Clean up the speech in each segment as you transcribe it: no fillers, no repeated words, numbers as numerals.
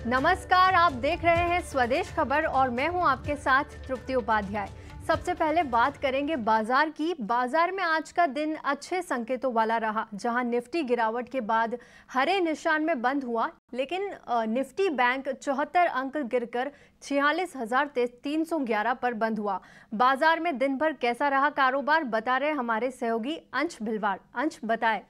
नमस्कार, आप देख रहे हैं स्वदेश खबर और मैं हूं आपके साथ तृप्ति उपाध्याय। सबसे पहले बात करेंगे बाजार की। बाजार में आज का दिन अच्छे संकेतों वाला रहा, जहां निफ्टी गिरावट के बाद हरे निशान में बंद हुआ, लेकिन निफ्टी बैंक 74 अंक गिरकर 46,311 पर बंद हुआ। बाजार में दिन भर कैसा रहा कारोबार, बता रहे हमारे सहयोगी अंश भिलवाड़। अंश, बताएं।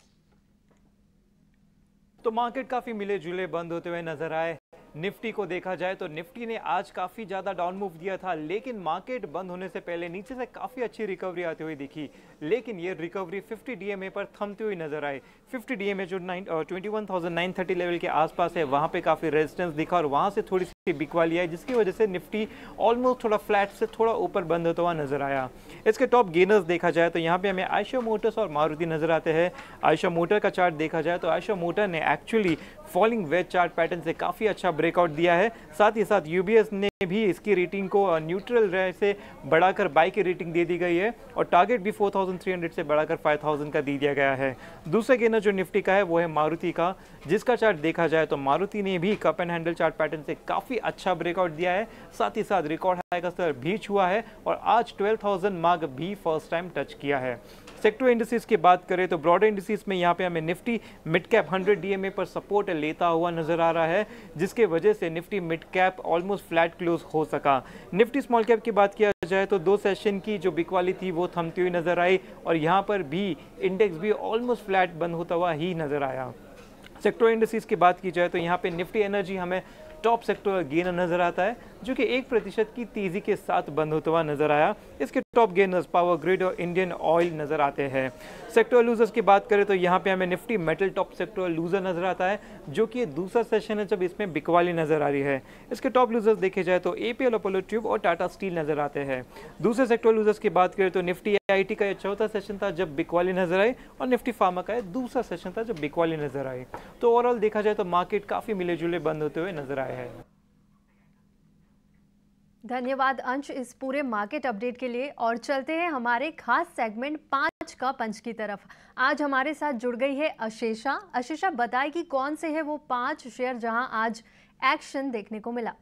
तो मार्केट काफी मिले जुले बंद होते हुए नजर आए। निफ्टी को देखा जाए तो निफ्टी ने आज काफी ज्यादा डाउन मूव दिया था, लेकिन मार्केट बंद होने से पहले नीचे से काफी अच्छी रिकवरी आती हुई दिखी, लेकिन ये रिकवरी 50 डीएमए पर थमती हुई नजर आई। 50 डीएमए जो 21,930 लेवल के आसपास है, वहां पे काफी रेजिस्टेंस दिखा और वहां से थोड़ी सी बिकवाली आई, जिसकी वजह से निफ्टी ऑलमोस्ट थोड़ा फ्लैट से थोड़ा ऊपर बंद होता हुआ नजर आया। इसके टॉप गेनर्स देखा जाए तो यहाँ पे हमें आयशा मोटर्स और मारुति नजर आते हैं। आयशा मोटर का चार्ट देखा जाए तो आयशा मोटर ने actually falling veg chart pattern से काफी अच्छा ब्रेकआउट दिया है। साथ ही साथ यूबीएस ने भी इसकी रेटिंग को न्यूट्रल रहे से बढ़ाकर बाय की रेटिंग दे दी गई है और टारगेट भी 4,300 से बढ़ाकर 5,000 का दे दिया गया है। दूसरा गेनर जो निफ्टी का है वो है मारुति का, जिसका चार्ट देखा जाए तो मारुति ने भी cup and handle chart pattern से काफी अच्छा ब्रेकआउट दिया है। साथ ही साथ रिकॉर्ड हाई का स्तर भी छुआ है और आज 12,000 मार्क भी फर्स्ट टाइम टच किया है। सेक्टर इंडिसेस की बात करें तो ब्रॉडर इंडिसेस में यहाँ पे हमें निफ्टी मिड कैप 100 डीएमए पर सपोर्ट लेता हुआ नजर आ रहा है, जिसके वजह से Nifty mid cap almost flat close हो सका। निफ्टी स्मॉल कैप की बात किया जाए तो 2 सेशन की जो बिकवाली थी वो थमती हुई नजर आई और यहाँ पर भी इंडेक्स भी ऑलमोस्ट फ्लैट बंद होता हुआ ही नजर आया। सेक्टर इंडिसेस की बात की जाए तो यहाँ पे निफ्टी एनर्जी हमें टॉप सेक्टर गेनर नजर आता है, जो कि 1% की तेजी के साथ बंद होता हुआ नजर आया। इसके टॉप गेनर्स पावर ग्रिड और इंडियन ऑयल नजर आते हैं। सेक्टर लूजर्स की बात करें तो यहाँ पे हमें Nifty metal top sector loser नजर आता है, जो कि दूसरा सेशन है जब इसमें बिकवाली नजर आ रही है। इसके टॉप लूजर्स देखे जाए तो एपीएल, अपोलो ट्यूब और टाटा स्टील नजर आते हैं। दूसरे सेक्टर लूजर्स की बात करें तो निफ्टी आईटी का चौथा सेशन था जब बिकवाली नजर आई और निफ्टी फार्मा का दूसरा सेशन था जब बिकवाली नजर आई। तो ओवरऑल देखा जाए तो मार्केट काफी मिले जुले बंद होते हुए नजर आए हैं। धन्यवाद अंश इस पूरे मार्केट अपडेट के लिए। और चलते हैं हमारे खास सेगमेंट 5 का पंच की तरफ। आज हमारे साथ जुड़ गई है अशेषा। अशेषा, बताए कि कौन से है वो 5 शेयर जहां आज एक्शन देखने को मिला।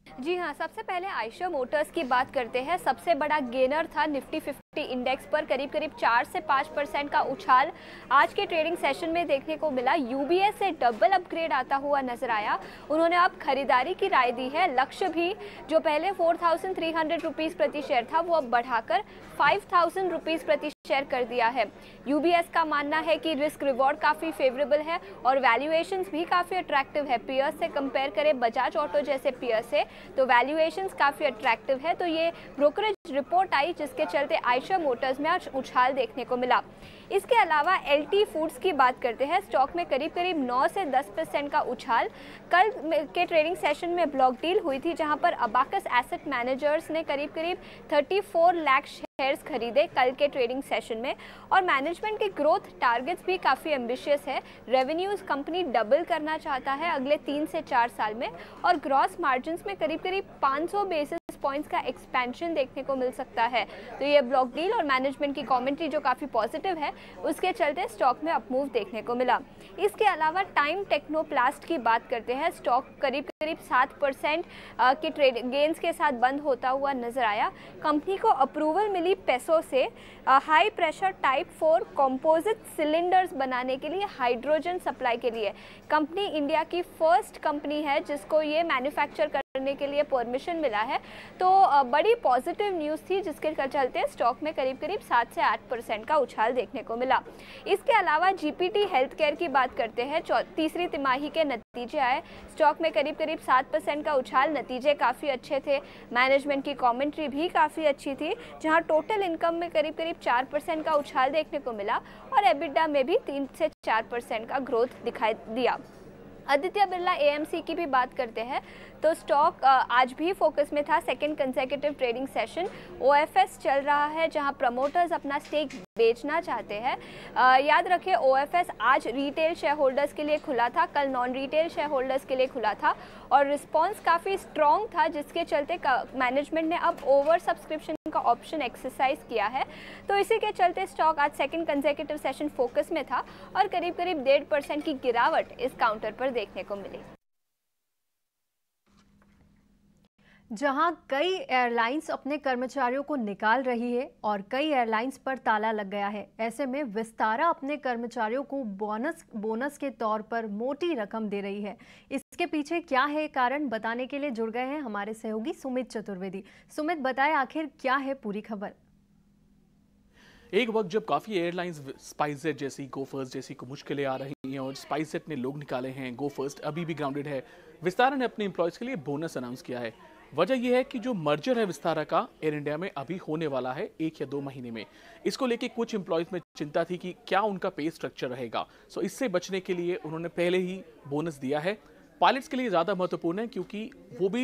जी हाँ, सबसे पहले आयशा मोटर्स की बात करते हैं। सबसे बड़ा गेनर था निफ्टी 50 इंडेक्स पर, करीब 4 से 5% का उछाल आज के ट्रेडिंग सेशन में देखने को मिला। यूबीएस से डबल अपग्रेड आता हुआ नजर आया। उन्होंने अब खरीदारी की राय दी है। लक्ष्य भी जो पहले 4,300 रुपीज़ प्रति शेयर था वो अब बढ़ाकर 5,000 रुपीज़ प्रति शेयर कर दिया है। यूबीएस का मानना है कि रिस्क रिवॉर्ड काफ़ी फेवरेबल है और वैल्यूएशंस भी काफ़ी अट्रैक्टिव है। पीयर्स से कंपेयर करें बजाज ऑटो जैसे पीयर्स से तो वैल्यूएशंस काफ़ी अट्रैक्टिव है। तो ये ब्रोकरेज रिपोर्ट आई जिसके चलते आयशा मोटर्स में आज उछाल देखने को मिला। इसके अलावा एलटी फूड्स की बात करते हैं। स्टॉक में करीब 9 से 10% का उछाल। कल के ट्रेडिंग सेशन में ब्लॉक डील हुई थी जहां पर अबाकस एसेट मैनेजर्स ने करीब 34 लाख शेयर्स खरीदे कल के ट्रेडिंग सेशन में। और मैनेजमेंट के ग्रोथ टारगेट्स भी काफ़ी एम्बिशियस है। रेवेन्यूज़ कंपनी डबल करना चाहता है अगले 3 से 4 साल में और ग्रॉस मार्जिन्स में करीब 500 बेसिस पॉइंट्स का एक्सपेंशन देखने को मिल सकता है। तो ये ब्लॉक डील और मैनेजमेंट की कमेंट्री जो काफ़ी पॉजिटिव है, उसके चलते स्टॉक में अपमूव देखने को मिला। इसके अलावा टाइम टेक्नोप्लास्ट की बात करते हैं। स्टॉक करीब 7% के ट्रेड गेंस के साथ बंद होता हुआ नजर आया। कंपनी को अप्रूवल मिली पेसो से high pressure type 4 composite cylinders बनाने के लिए हाइड्रोजन सप्लाई के लिए। कंपनी इंडिया की फर्स्ट कंपनी है जिसको ये मैन्युफैक्चर करने के लिए परमिशन मिला है। तो बड़ी पॉजिटिव न्यूज़ थी जिसके चलते स्टॉक में करीब 7 से 8% का उछाल देखने को मिला। इसके अलावा जीपीटी हेल्थ केयर की बात करते हैं। तीसरी तिमाही के नतीजे आए। स्टॉक में करीब 7% का उछाल। नतीजे काफ़ी अच्छे थे। मैनेजमेंट की कमेंट्री भी काफ़ी अच्छी थी, जहां टोटल इनकम में करीब 4% का उछाल देखने को मिला और एबिटा में भी 3 से 4% का ग्रोथ दिखाई दिया। आदित्य बिरला एएमसी की भी बात करते हैं तो स्टॉक आज भी फोकस में था। Second consecutive trading session OFS चल रहा है जहां प्रमोटर्स अपना स्टेक बेचना चाहते हैं। याद रखें ओएफएस आज रिटेल शेयर होल्डर्स के लिए खुला था, कल नॉन रिटेल शेयर होल्डर्स के लिए खुला था और रिस्पांस काफ़ी स्ट्रॉन्ग था जिसके चलते मैनेजमेंट ने अब ओवर सब्सक्रिप्शन का ऑप्शन एक्सरसाइज किया है। तो इसी के चलते स्टॉक आज सेकंड कंसेक्यूटिव सेशन फोकस में था और करीब 1.5% की गिरावट इस काउंटर पर देखने को मिली। जहां कई एयरलाइंस अपने कर्मचारियों को निकाल रही है और कई एयरलाइंस पर ताला लग गया है, ऐसे में विस्तारा अपने कर्मचारियों को बोनस के तौर पर मोटी रकम दे रही है। इसके पीछे क्या है कारण, बताने के लिए जुड़ गए हैं हमारे सहयोगी सुमित चतुर्वेदी। सुमित, बताएं आखिर क्या है पूरी खबर। एक वक्त जब काफ़ी एयरलाइंस स्पाइसजेट जैसी, गो फर्स्ट जैसी को मुश्किलें आ रही हैं और स्पाइसजेट ने लोग निकाले हैं, गो फर्स्ट अभी भी ग्राउंडेड है, विस्तारा ने अपने एम्प्लॉयज़ के लिए बोनस अनाउंस किया है। वजह यह है कि जो मर्जर है विस्तारा का एयर इंडिया में अभी होने वाला है 1 या 2 महीने में। इसको लेके कुछ एम्प्लॉयज़ में चिंता थी कि क्या उनका पे स्ट्रक्चर रहेगा। सो इससे बचने के लिए उन्होंने पहले ही बोनस दिया है। पायलट्स के लिए ज़्यादा महत्वपूर्ण है क्योंकि वो भी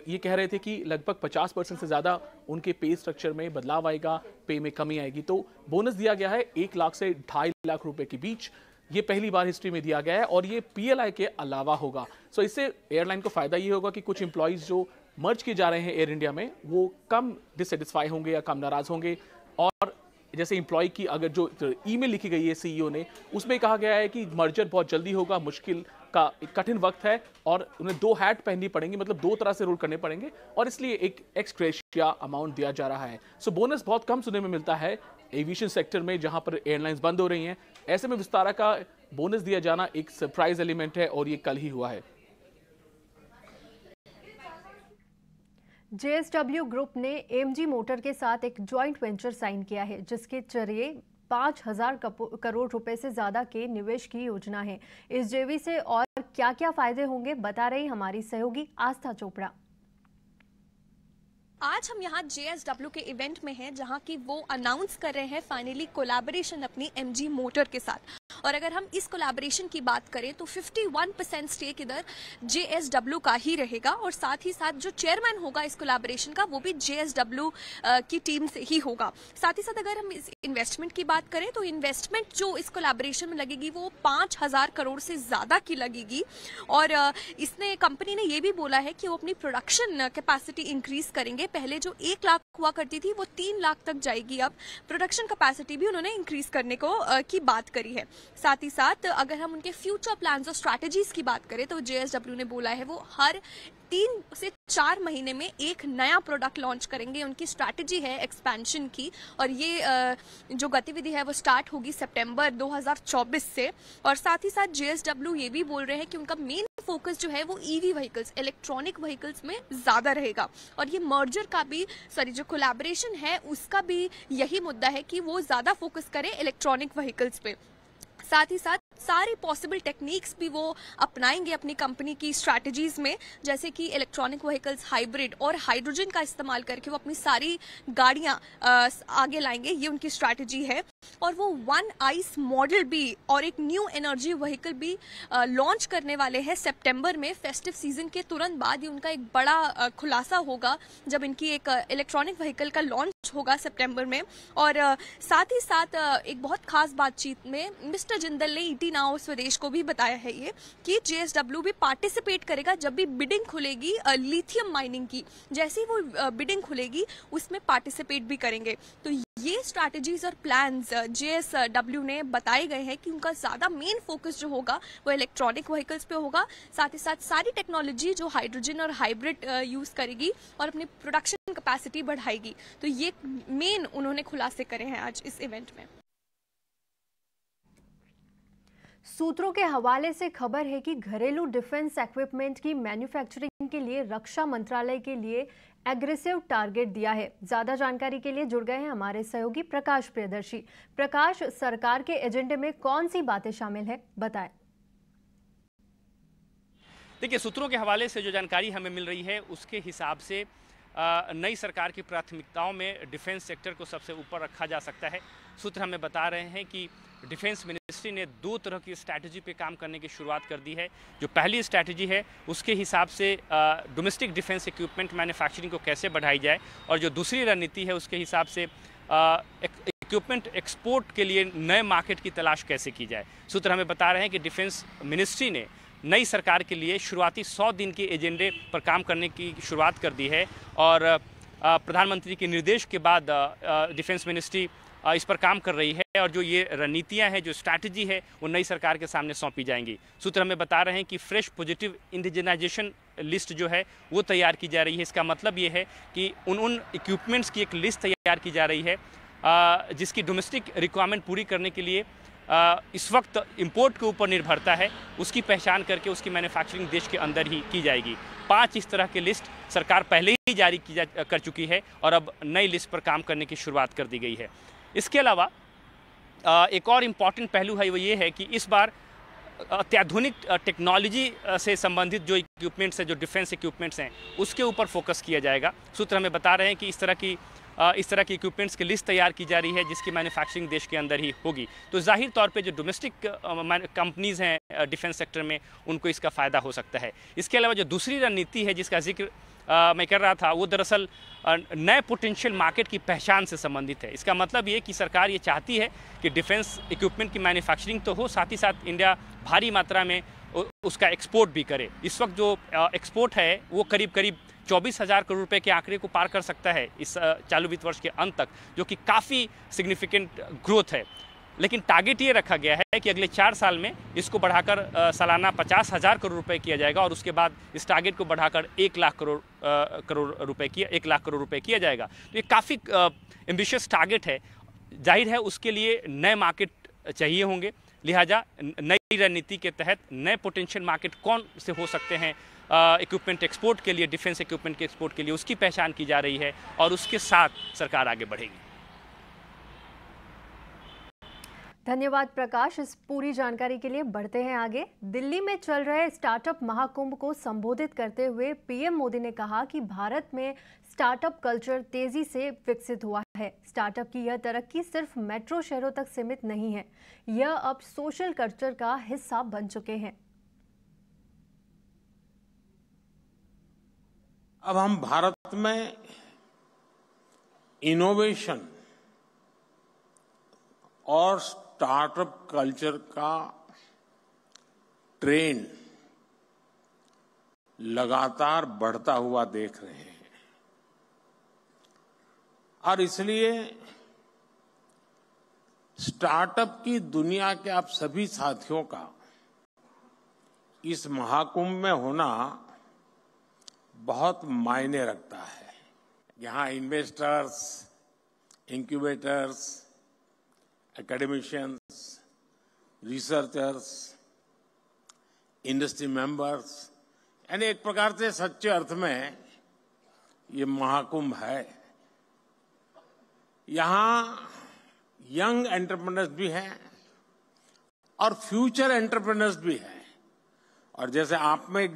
ये कह रहे थे कि लगभग 50% से ज़्यादा उनके पे स्ट्रक्चर में बदलाव आएगा, पे में कमी आएगी। तो बोनस दिया गया है 1 लाख से 2.5 लाख रुपए के बीच। ये पहली बार हिस्ट्री में दिया गया है और ये PLI के अलावा होगा। सो इससे एयरलाइन को फायदा ये होगा कि कुछ एम्प्लॉयज़ जो मर्ज किए जा रहे हैं एयर इंडिया में वो कम डिससेटिस्फाई होंगे या कम नाराज होंगे। और जैसे एम्प्लॉय की अगर जो ईमेल लिखी गई है CEO ने, उसमें कहा गया है कि मर्जर बहुत जल्दी होगा, मुश्किल का एक कठिन वक्त है और उन्हें 2 हैट पहननी पड़ेंगी, मतलब 2 तरह से रूल करने पड़ेंगे और इसलिए एक एक्स ग्रेशिया अमाउंट दिया जा रहा है। सो बोनस बहुत कम सुनने में मिलता है एविएशन सेक्टर में जहां पर एयरलाइंस बंद हो रही हैं। ऐसे में विस्तारा का बोनस दिया जाना एक सरप्राइज एलिमेंट है और ये कल ही हुआ है। JSW ग्रुप ने AMG मोटर के साथ एक जॉइंट वेंचर साइन किया है जिसके जरिए 5,000 करोड़ रुपए से ज्यादा के निवेश की योजना है। इस JV से और क्या-क्या फायदे होंगे, बता रही हमारी सहयोगी आस्था चोपड़ा। आज हम यहाँ JSW के इवेंट में हैं जहाँ की वो अनाउंस कर रहे हैं फाइनली कोलैबोरेशन अपनी MG मोटर के साथ। और अगर हम इस कोलैबोरेशन की बात करें तो 51% स्टेक इधर JSW का ही रहेगा और साथ ही साथ जो चेयरमैन होगा इस कोलैबोरेशन का वो भी JSW की टीम से ही होगा। साथ ही साथ अगर हम इस इन्वेस्टमेंट की बात करें तो इन्वेस्टमेंट जो इस कोलैबोरेशन में लगेगी वो 5,000 करोड़ से ज्यादा की लगेगी। और इसने कंपनी ने ये भी बोला है कि वो अपनी प्रोडक्शन कैपेसिटी इंक्रीज करेंगे। पहले जो 1 लाख हुआ करती थी वो 3 लाख तक जाएगी। अब प्रोडक्शन कैपेसिटी भी उन्होंने इंक्रीज करने को की बात करी है। साथ ही साथ अगर हम उनके फ्यूचर प्लान्स और स्ट्रैटेजीज की बात करें तो JSW ने बोला है वो हर 3 से 4 महीने में एक नया प्रोडक्ट लॉन्च करेंगे। उनकी स्ट्रैटेजी है एक्सपेंशन की और ये जो गतिविधि है वो स्टार्ट होगी सितंबर 2024 से। और साथ ही साथ JSW ये भी बोल रहे हैं कि उनका मेन फोकस जो है वो EV व्हीकल्स, इलेक्ट्रॉनिक व्हीकल्स में ज्यादा रहेगा। और ये मर्जर का भी जो कोलैबोरेशन है उसका भी यही मुद्दा है कि वो ज्यादा फोकस करें इलेक्ट्रॉनिक व्हीकल्स पे। साथ ही साथ सारी पॉसिबल टेक्निक्स भी वो अपनाएंगे अपनी कंपनी की स्ट्रैटेजीज में, जैसे कि इलेक्ट्रॉनिक व्हीकल्स, हाइब्रिड और हाइड्रोजन का इस्तेमाल करके वो अपनी सारी गाड़ियां आगे लाएंगे। ये उनकी स्ट्रैटेजी है। और वो 1 आइस मॉडल भी और एक न्यू एनर्जी व्हीकल भी लॉन्च करने वाले हैं सितंबर में। फेस्टिव सीजन के तुरंत बाद ही उनका एक बड़ा खुलासा होगा जब इनकी एक इलेक्ट्रॉनिक व्हीकल का लॉन्च होगा सितंबर में। और साथ ही साथ एक बहुत खास बातचीत में मिस्टर जिंदल ने ET नाउ स्वदेश को भी बताया है ये कि JSW भी पार्टिसिपेट करेगा जब भी बिडिंग खुलेगी लिथियम माइनिंग की। जैसे ही वो बिडिंग खुलेगी उसमें पार्टिसिपेट भी करेंगे। तो ये स्ट्रैटेजीज और प्लान्स JSW ने बताए गए हैं कि उनका ज्यादा मेन फोकस जो होगा वो इलेक्ट्रॉनिक व्हीकल्स पे होगा। साथ ही साथ सारी टेक्नोलॉजी जो हाइड्रोजन और हाइब्रिड यूज करेगी और अपनी प्रोडक्शन कैपेसिटी बढ़ाएगी। तो ये मेन उन्होंने खुलासे करे हैं आज इस इवेंट में। सूत्रों के हवाले से खबर है कि घरेलू डिफेंस इक्विपमेंट की मैन्युफैक्चरिंग के लिए रक्षा मंत्रालय के लिए एग्रेसिव टारगेट दिया है। ज्यादा जानकारी के लिए जुड़ गए हैं हमारे सहयोगी प्रकाश प्रियदर्शी। प्रकाश, सरकार के एजेंडे में कौन सी बातें शामिल है, बताएं। देखिए, सूत्रों के हवाले से जो जानकारी हमें मिल रही है उसके हिसाब से नई सरकार की प्राथमिकताओं में डिफेंस सेक्टर को सबसे ऊपर रखा जा सकता है। सूत्र हमें बता रहे हैं कि डिफेंस मिनिस्ट्री ने 2 तरह की स्ट्रैटेजी पे काम करने की शुरुआत कर दी है। जो पहली स्ट्रैटेजी है उसके हिसाब से डोमेस्टिक डिफेंस इक्विपमेंट मैन्युफैक्चरिंग को कैसे बढ़ाई जाए, और जो दूसरी रणनीति है उसके हिसाब से इक्विपमेंट एक्सपोर्ट के लिए नए मार्केट की तलाश कैसे की जाए। सूत्र हमें बता रहे हैं कि डिफेंस मिनिस्ट्री ने नई सरकार के लिए शुरुआती 100 दिन के एजेंडे पर काम करने की शुरुआत कर दी है और प्रधानमंत्री के निर्देश के बाद डिफेंस मिनिस्ट्री इस पर काम कर रही है और जो ये रणनीतियां हैं, जो स्ट्रैटेजी है, वो नई सरकार के सामने सौंपी जाएंगी। सूत्र हमें बता रहे हैं कि फ्रेश पॉजिटिव इंडिजिनाइजेशन लिस्ट जो है वो तैयार की जा रही है। इसका मतलब ये है कि उन इक्विपमेंट्स की एक लिस्ट तैयार की जा रही है जिसकी डोमेस्टिक रिक्वायरमेंट पूरी करने के लिए इस वक्त इंपोर्ट के ऊपर निर्भरता है, उसकी पहचान करके उसकी मैन्युफैक्चरिंग देश के अंदर ही की जाएगी। 5 इस तरह के लिस्ट सरकार पहले ही जारी कर चुकी है और अब नई लिस्ट पर काम करने की शुरुआत कर दी गई है। इसके अलावा एक और इम्पॉर्टेंट पहलू है, वो ये है कि इस बार अत्याधुनिक टेक्नोलॉजी से संबंधित जो इक्विपमेंट्स हैं, जो डिफेंस इक्विपमेंट्स हैं, उसके ऊपर फोकस किया जाएगा। सूत्र हमें बता रहे हैं कि इस तरह की इक्विपमेंट्स की लिस्ट तैयार की जा रही है जिसकी मैन्युफैक्चरिंग देश के अंदर ही होगी। तो जाहिर तौर पे जो डोमेस्टिक कंपनीज़ हैं डिफेंस सेक्टर में, उनको इसका फ़ायदा हो सकता है। इसके अलावा जो दूसरी रणनीति है जिसका जिक्र मैं कर रहा था, वो दरअसल नए पोटेंशियल मार्केट की पहचान से संबंधित है। इसका मतलब ये कि सरकार ये चाहती है कि डिफेंस इक्विपमेंट की मैन्युफैक्चरिंग तो हो, साथ ही साथ इंडिया भारी मात्रा में उसका एक्सपोर्ट भी करे। इस वक्त जो एक्सपोर्ट है वो करीब 24,000 करोड़ रुपए के आंकड़े को पार कर सकता है इस चालू वित्त वर्ष के अंत तक, जो कि काफ़ी सिग्निफिकेंट ग्रोथ है। लेकिन टारगेट ये रखा गया है कि अगले 4 साल में इसको बढ़ाकर सालाना 50,000 करोड़ रुपए किया जाएगा और उसके बाद इस टारगेट को बढ़ाकर 1 लाख करोड़ रुपए किया जाएगा। तो ये काफ़ी एम्बिशियस टारगेट है। जाहिर है उसके लिए नए मार्केट चाहिए होंगे, लिहाजा नई रणनीति के तहत नए पोटेंशियल मार्केट कौन से हो सकते हैं इक्विपमेंट एक्सपोर्ट के लिए, डिफेंस इक्विपमेंट के एक्सपोर्ट के लिए, उसकी पहचान की जा रही है और उसके साथ सरकार आगे बढ़ेगी। धन्यवाद प्रकाश, इस पूरी जानकारी के लिए। बढ़ते हैं आगे। दिल्ली में चल रहे स्टार्टअप महाकुंभ को संबोधित करते हुए पीएम मोदी ने कहा कि भारत में स्टार्टअप कल्चर तेजी से विकसित हुआ है। स्टार्टअप की यह तरक्की सिर्फ मेट्रो शहरों तक सीमित नहीं है, यह अब सोशल कल्चर का हिस्सा बन चुके हैं। अब हम भारत में इनोवेशन और स्टार्टअप कल्चर का ट्रेंड लगातार बढ़ता हुआ देख रहे हैं और इसलिए स्टार्टअप की दुनिया के आप सभी साथियों का इस महाकुंभ में होना बहुत मायने रखता है। यहाँ investors, incubators, academicians, researchers, industry members, यानी एक प्रकार से सच्चे अर्थ में ये महाकुंभ है। यहाँ यंग एंटरप्रेन्योर्स भी हैं और फ्यूचर एंटरप्रेन्योर्स भी हैं। और जैसे आप में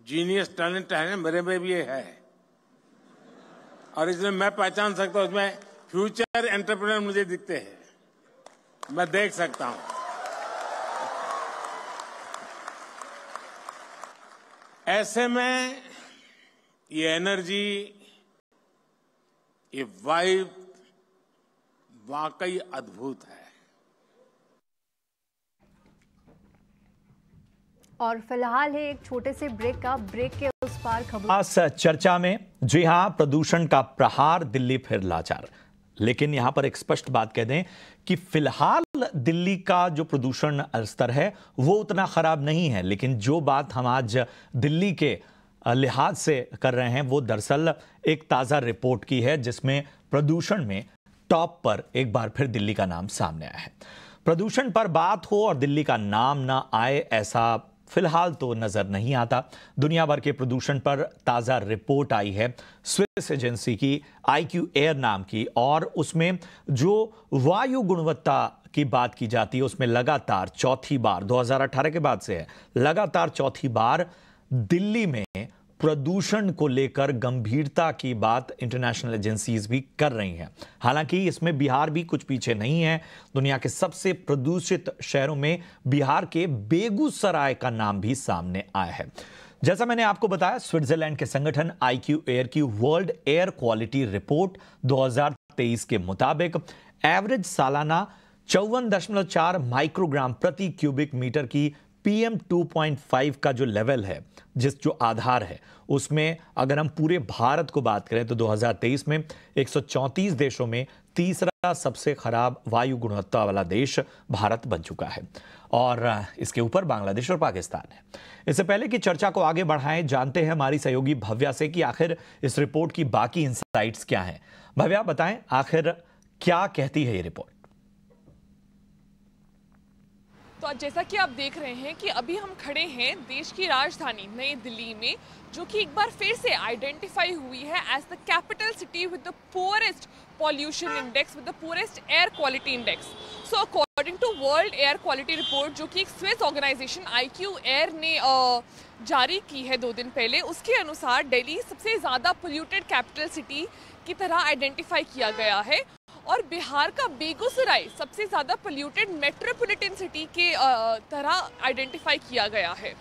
जीनियस टैलेंट है, मेरे में भी ये है और इसमें मैं पहचान सकता हूं, इसमें फ्यूचर एंटरप्रेन्योर मुझे दिखते हैं, मैं देख सकता हूं। ऐसे में ये एनर्जी, ये वाइब वाकई अद्भुत है। और फिलहाल है एक छोटे से ब्रेक के उस पार खबर। खास चर्चा में, जी हां, प्रदूषण का प्रहार, दिल्ली फिर लाचार। लेकिन यहां पर एक स्पष्ट बात कह दें कि फिलहाल दिल्ली का जो प्रदूषण स्तर है वो उतना खराब नहीं है, लेकिन जो बात हम आज दिल्ली के लिहाज से कर रहे हैं वो दरअसल एक ताजा रिपोर्ट की है जिसमें प्रदूषण में टॉप पर एक बार फिर दिल्ली का नाम सामने आया है। प्रदूषण पर बात हो और दिल्ली का नाम ना आए, ऐसा फिलहाल तो नजर नहीं आता। दुनिया भर के प्रदूषण पर ताजा रिपोर्ट आई है स्विस एजेंसी की IQ एयर नाम की, और उसमें जो वायु गुणवत्ता की बात की जाती है उसमें लगातार चौथी बार, 2018 के बाद से है, लगातार चौथी बार दिल्ली में प्रदूषण को लेकर गंभीरता की बात इंटरनेशनल एजेंसीज भी कर रही हैं। हालांकि इसमें बिहार भी कुछ पीछे नहीं है। दुनिया के सबसे प्रदूषित शहरों में बिहार के बेगूसराय का नाम भी सामने आया है। जैसा मैंने आपको बताया, स्विट्जरलैंड के संगठन IQ एयर की वर्ल्ड एयर क्वालिटी रिपोर्ट 2023 के मुताबिक एवरेज सालाना 54.4 माइक्रोग्राम प्रति क्यूबिक मीटर की PM 2.5 का जो लेवल है, जो आधार है, उसमें अगर हम पूरे भारत को बात करें तो 2023 में 134 देशों में तीसरा सबसे खराब वायु गुणवत्ता वाला देश भारत बन चुका है और इसके ऊपर बांग्लादेश और पाकिस्तान है। इससे पहले कि चर्चा को आगे बढ़ाएं, जानते हैं हमारी सहयोगी भव्या से कि आखिर इस रिपोर्ट की बाकी इनसाइट्स क्या हैं। भव्या, बताएं आखिर क्या कहती है ये रिपोर्ट। तो जैसा कि आप देख रहे हैं कि अभी हम खड़े हैं देश की राजधानी नई दिल्ली में, जो कि एक बार फिर से आइडेंटिफाई हुई है as the capital city with the poorest pollution index, with the poorest air quality index. So according to world air quality report, जो कि एक स्विस ऑर्गेनाइजेशन IQ एयर ने जारी की है 2 दिन पहले, उसके अनुसार दिल्ली सबसे ज़्यादा पोल्यूटेड कैपिटल सिटी की तरह आइडेंटिफाई किया गया है और बिहार का बेगूसराय सबसे ज़्यादा पोल्यूटेड मेट्रोपॉलिटन सिटी के तरह आइडेंटिफाई किया गया है।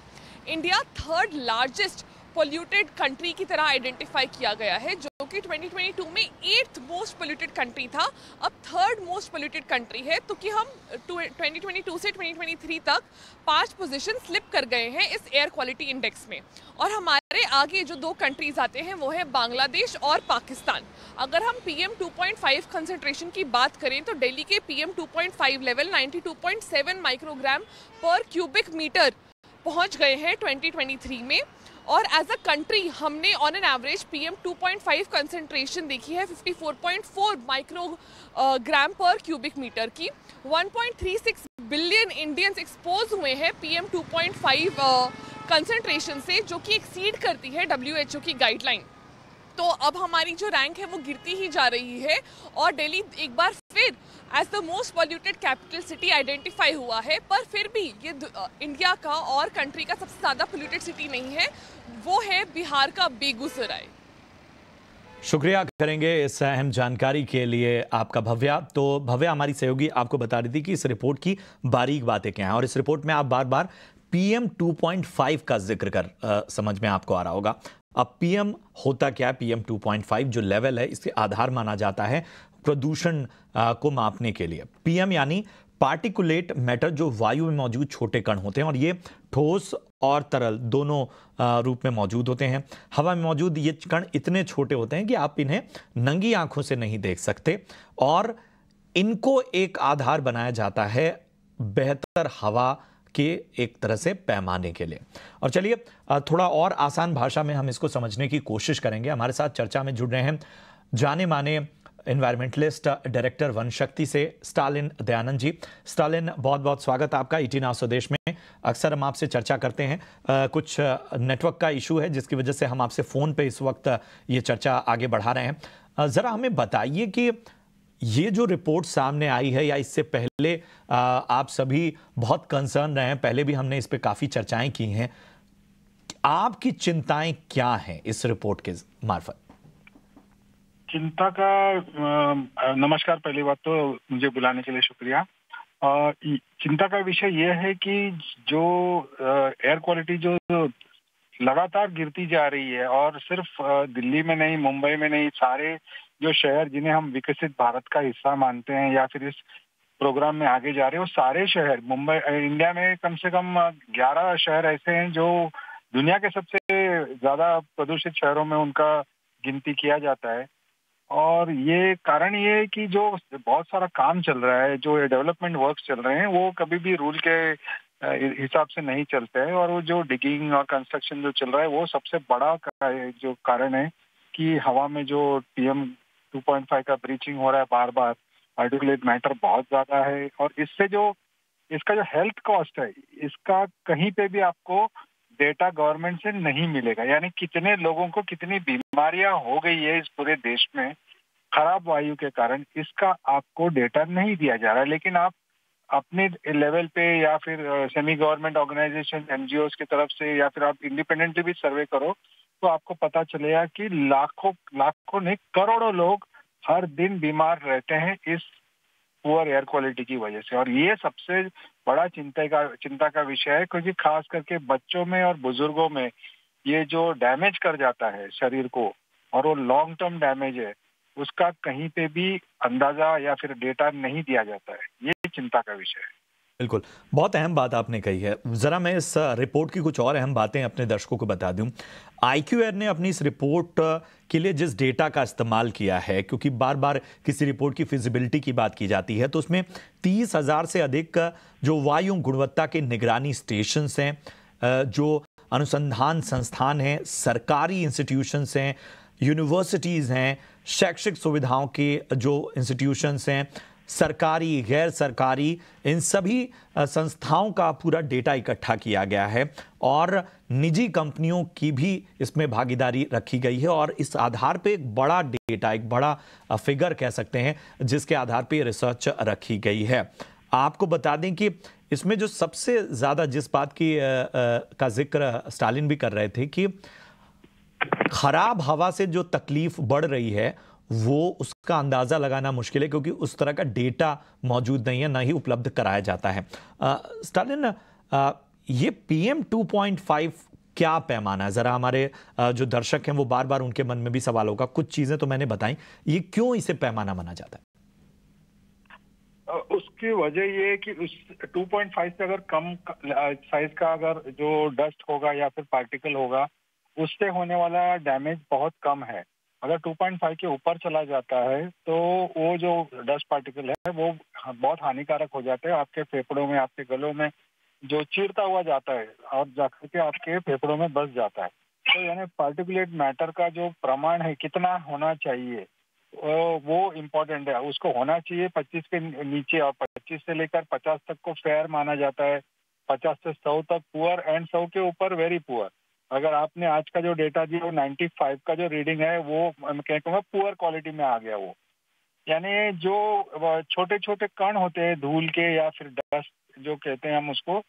India 3rd largest polluted country की तरह आइडेंटिफाई किया गया है, जो कि 2022 में 8th मोस्ट पोल्यूटेड कंट्री था, अब 3rd मोस्ट पोल्यूटेड कंट्री है। तो कि हम 2022 से 2023 तक 5 पोजीशन स्लिप कर गए हैं इस एयर क्वालिटी इंडेक्स में। और हमारे आगे जो 2 कंट्रीज आते हैं वो है बांग्लादेश और पाकिस्तान। अगर हम PM 2.5 कंसंट्रेशन की बात करें तो दिल्ली के PM 2.5 लेवल 92.7 माइक्रोग्राम पर क्यूबिक मीटर पहुंच गए हैं 2023 में। और एज अ कंट्री हमने on an average PM 2.5 concentration देखी है 54.4 माइक्रोग्राम पर क्यूबिक मीटर की। 1.36 बिलियन इंडियंस एक्सपोज हुए हैं PM 2.5 कंसंट्रेशन से, जो कि एक्सीड करती है WHO की गाइडलाइन। तो अब हमारी जो रैंक है वो गिरती ही जा रही है और दिल्ली एक बार फिर as the most polluted capital city identify हुआ है। पर फिर भी ये इंडिया का और कंट्री का सबसे ज़्यादा पोल्यूटेड सिटी नहीं है, वो है बिहार का बेगूसराय। शुक्रिया करेंगे इस अहम जानकारी के लिए आपका भव्या। तो भव्या, हमारी सहयोगी आपको बता रही थी कि इस रिपोर्ट की बारीक बातें क्या हैं और इस रिपोर्ट में आप बार बार PM 2.5 का जिक्र कर समझ में आपको आ रहा होगा। अब PM होता क्या? PM 2.5 जो लेवल है, इसके आधार माना जाता है प्रदूषण को मापने के लिए। PM यानी पार्टिकुलेट मैटर, जो वायु में मौजूद छोटे कण होते हैं और ये ठोस और तरल दोनों रूप में मौजूद होते हैं। हवा में मौजूद ये कण इतने छोटे होते हैं कि आप इन्हें नंगी आंखों से नहीं देख सकते और इनको एक आधार बनाया जाता है बेहतर हवा के एक तरह से पैमाने के लिए। और चलिए थोड़ा और आसान भाषा में हम इसको समझने की कोशिश करेंगे। हमारे साथ चर्चा में जुड़ रहे हैं जाने माने एनवायरमेंटलिस्ट, डायरेक्टर वन शक्ति से स्टालिन दयानंद जी। स्टालिन, बहुत बहुत स्वागत आपका ET Now स्वदेश में। अक्सर हम आपसे चर्चा करते हैं, कुछ नेटवर्क का इशू है जिसकी वजह से हम आपसे फ़ोन पे इस वक्त ये चर्चा आगे बढ़ा रहे हैं। ज़रा हमें बताइए कि ये जो रिपोर्ट सामने आई है या इससे पहले आप सभी बहुत कंसर्न रहे हैं, पहले भी हमने इस पे काफ़ी चर्चाएं की हैं, आपकी चिंताएं क्या हैं इस रिपोर्ट के मार्फत? चिंता का नमस्कार, पहली बात तो मुझे बुलाने के लिए शुक्रिया। चिंता का विषय यह है कि जो एयर क्वालिटी जो लगातार गिरती जा रही है और सिर्फ दिल्ली में नहीं, मुंबई में नहीं, सारे जो शहर जिन्हें हम विकसित भारत का हिस्सा मानते हैं या फिर इस प्रोग्राम में आगे जा रहे हैं, वो सारे शहर, मुंबई, इंडिया में कम से कम 11 शहर ऐसे हैं जो दुनिया के सबसे ज्यादा प्रदूषित शहरों में उनका गिनती किया जाता है। और ये कारण ये है कि जो बहुत सारा काम चल रहा है, जो डेवलपमेंट वर्क्स चल रहे हैं, वो कभी भी रूल के हिसाब से नहीं चलते हैं और वो जो डिगिंग और कंस्ट्रक्शन जो चल रहा है, वो सबसे बड़ा जो कारण है कि हवा में जो PM 2.5 का ब्रीचिंग हो रहा है बार बार, पार्टिकुलेट मैटर बहुत ज्यादा है और इससे जो इसका जो हेल्थ कॉस्ट है, इसका कहीं पे भी आपको डेटा गवर्नमेंट से नहीं मिलेगा। यानी कितने लोगों को कितनी बीमारियां हो गई है इस पूरे देश में खराब वायु के कारण, इसका आपको डेटा नहीं दिया जा रहा है। लेकिन आप अपने लेवल पे या फिर सेमी गवर्नमेंट ऑर्गेनाइजेशन NGOs की तरफ से या फिर आप इंडिपेंडेंटली भी सर्वे करो तो आपको पता चलेगा कि लाखों नहीं करोड़ों लोग हर दिन बीमार रहते हैं इस पुअर एयर क्वालिटी की वजह से। और ये सबसे बड़ा चिंता का विषय है, क्योंकि खास करके बच्चों में और बुजुर्गों में ये जो डैमेज कर जाता है शरीर को और वो लॉन्ग टर्म डैमेज है, उसका कहीं पे भी अंदाजा या फिर डेटा नहीं दिया जाता है। ये चिंता का विषय है। बिल्कुल, बहुत अहम बात आपने कही है। ज़रा मैं इस रिपोर्ट की कुछ और अहम बातें अपने दर्शकों को बता दूं। IQAir ने अपनी इस रिपोर्ट के लिए जिस डेटा का इस्तेमाल किया है, क्योंकि बार बार किसी रिपोर्ट की फिजिबिलिटी की बात की जाती है, तो उसमें 30,000 से अधिक जो वायु गुणवत्ता के निगरानी स्टेशंस हैं, जो अनुसंधान संस्थान हैं, सरकारी इंस्टीट्यूशंस हैं, यूनिवर्सिटीज़ हैं, शैक्षिक सुविधाओं के जो इंस्टीट्यूशंस हैं, सरकारी गैर सरकारी, इन सभी संस्थाओं का पूरा डेटा इकट्ठा किया गया है और निजी कंपनियों की भी इसमें भागीदारी रखी गई है। और इस आधार पे एक बड़ा डेटा, एक बड़ा फिगर कह सकते हैं, जिसके आधार पे रिसर्च रखी गई है। आपको बता दें कि इसमें जो सबसे ज़्यादा जिस बात की का जिक्र स्टालिन भी कर रहे थे कि खराब हवा से जो तकलीफ बढ़ रही है वो उसका अंदाज़ा लगाना मुश्किल है, क्योंकि उस तरह का डेटा मौजूद नहीं है, ना ही उपलब्ध कराया जाता है। स्टालिन, ये PM 2.5 क्या पैमाना है? ज़रा हमारे जो दर्शक हैं वो बार बार उनके मन में भी सवाल होगा। कुछ चीज़ें तो मैंने बताई, ये क्यों इसे पैमाना माना जाता है? उसकी वजह ये है कि उस 2.5 से अगर कम साइज का अगर जो डस्ट होगा या फिर पार्टिकल होगा, उससे होने वाला डैमेज बहुत कम है। अगर 2.5 के ऊपर चला जाता है तो वो जो डस्ट पार्टिकल है वो बहुत हानिकारक हो जाते हैं आपके फेफड़ों में, आपके गलों में जो चीरता हुआ जाता है और जाकर के आपके फेफड़ों में बस जाता है। तो यानी पार्टिकुलेट मैटर का जो प्रमाण है कितना होना चाहिए वो इम्पोर्टेंट है। उसको होना चाहिए 25 के नीचे, और 25 से लेकर 50 तक को फेयर माना जाता है, 50 से 100 तक पुअर, एंड 100 के ऊपर वेरी पुअर। अगर आपने आज का जो डेटा दिया वो 95 का जो रीडिंग है वो मैं कहूँगा पुअर क्वालिटी में आ गया। वो यानी जो छोटे छोटे कण होते हैं धूल के या फिर डस्ट जो कहते हैं हम उसको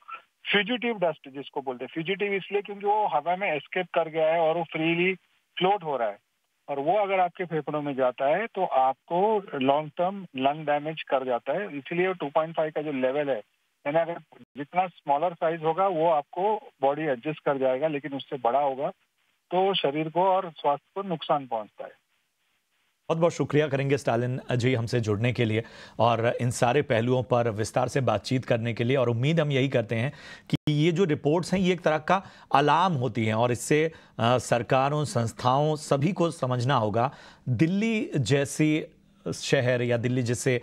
फ्यूजिटिव डस्ट जिसको बोलते हैं, फ्यूजिटिव इसलिए क्योंकि वो हवा में एस्केप कर गया है और वो फ्रीली फ्लोट हो रहा है, और वो अगर आपके फेफड़ों में जाता है तो आपको लॉन्ग टर्म लंग डैमेज कर जाता है। इसलिए 2.5 का जो लेवल है, यानी अगर जितना स्मॉलर साइज होगा वो आपको बॉडी एडजस्ट कर जाएगा, लेकिन उससे बड़ा होगा तो शरीर को और स्वास्थ्य को नुकसान पहुंचता है। बहुत बहुत शुक्रिया करेंगे स्टालिन जी हमसे जुड़ने के लिए और इन सारे पहलुओं पर विस्तार से बातचीत करने के लिए। और उम्मीद हम यही करते हैं कि ये जो रिपोर्ट्स हैं ये एक तरह का अलार्म होती हैं और इससे सरकारों, संस्थाओं सभी को समझना होगा। दिल्ली जैसी शहर या दिल्ली जैसे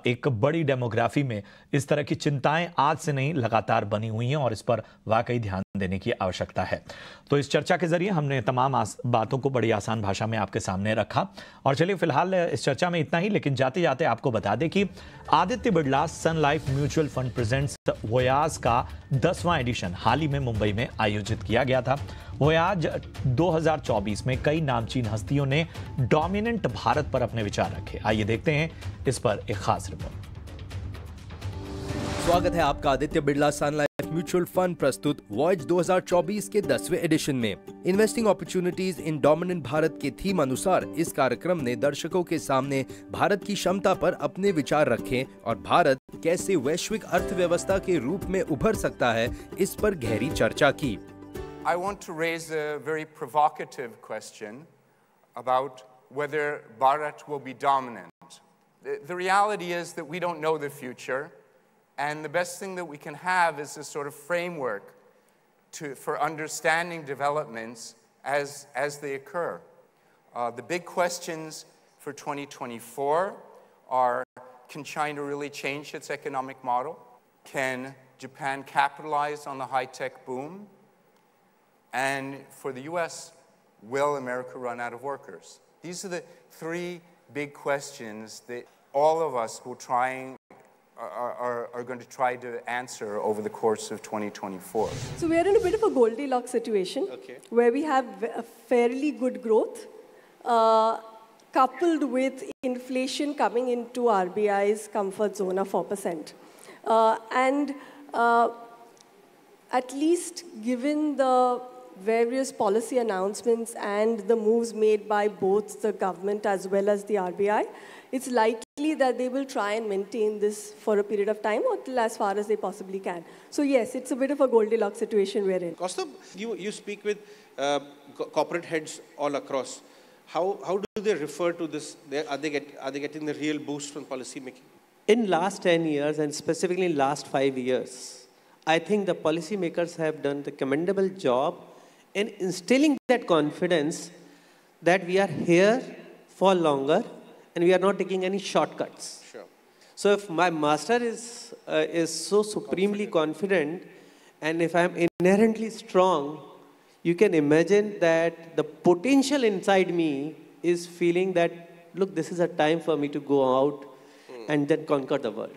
एक बड़ी डेमोग्राफी में इस तरह की चिंताएं आज से नहीं लगातार बनी हुई हैं और इस पर वाकई ध्यान देने की आवश्यकता है। तो इस चर्चा के जरिए हमने तमाम बातों को बड़ी आसान भाषा में आपके सामने रखा। और चलिए फिलहाल इस चर्चा में इतना ही, लेकिन जाते जाते आपको बता दें कि Aditya Birla Sun Life Mutual Fund presents Voyage का 10वां एडिशन हाल ही में मुंबई में आयोजित किया गया था। वोयाज 2024 में कई नामचीन हस्तियों ने डोमिनेंट भारत पर अपने विचार रखे। आइए देखते हैं इस पर एक खास रिपोर्ट। स्वागत है आपका Aditya Birla Sun Life Mutual fund प्रस्तुत वॉयज 2024 के 10वें एडिशन में। Investing opportunities in dominant Bharat के थीम अनुसार इस कार्यक्रम ने दर्शकों के सामने भारत की क्षमता पर अपने विचार रखे और भारत कैसे वैश्विक अर्थव्यवस्था के रूप में उभर सकता है, इस पर गहरी चर्चा की। I want to raise a very provocative question about whether Bharat will be dominant. The reality is that we don't know the future, and the best thing that we can have is a sort of framework for understanding developments as they occur. The big questions for 2024 are, can China really change its economic model? Can Japan capitalize on the high-tech boom? And for the US, will America run out of workers? These are the three big questions that all of us will are going to try to answer over the course of 2024. So we are in a bit of a Goldilocks situation, where we have a fairly good growth, coupled with inflation coming into RBI's comfort zone of 4%. At least given the various policy announcements and the moves made by both the government as well as the RBI, it's likely that they will try and maintain this for a period of time or till as far as they possibly can. So yes, it's a bit of a Goldilocks situation we're in. Kaustubh, you speak with corporate heads all across. How do they refer to this? Are they getting the real boost from policy making? In last 10 years, and specifically in last 5 years, I think the policymakers have done the commendable job in instilling that confidence that we are here for longer and we are not taking any shortcuts. Sure. So if my master is so supremely confident, and if I'm inherently strong, you can imagine that the potential inside me is feeling that, look, this is a time for me to go out and then conquer the world.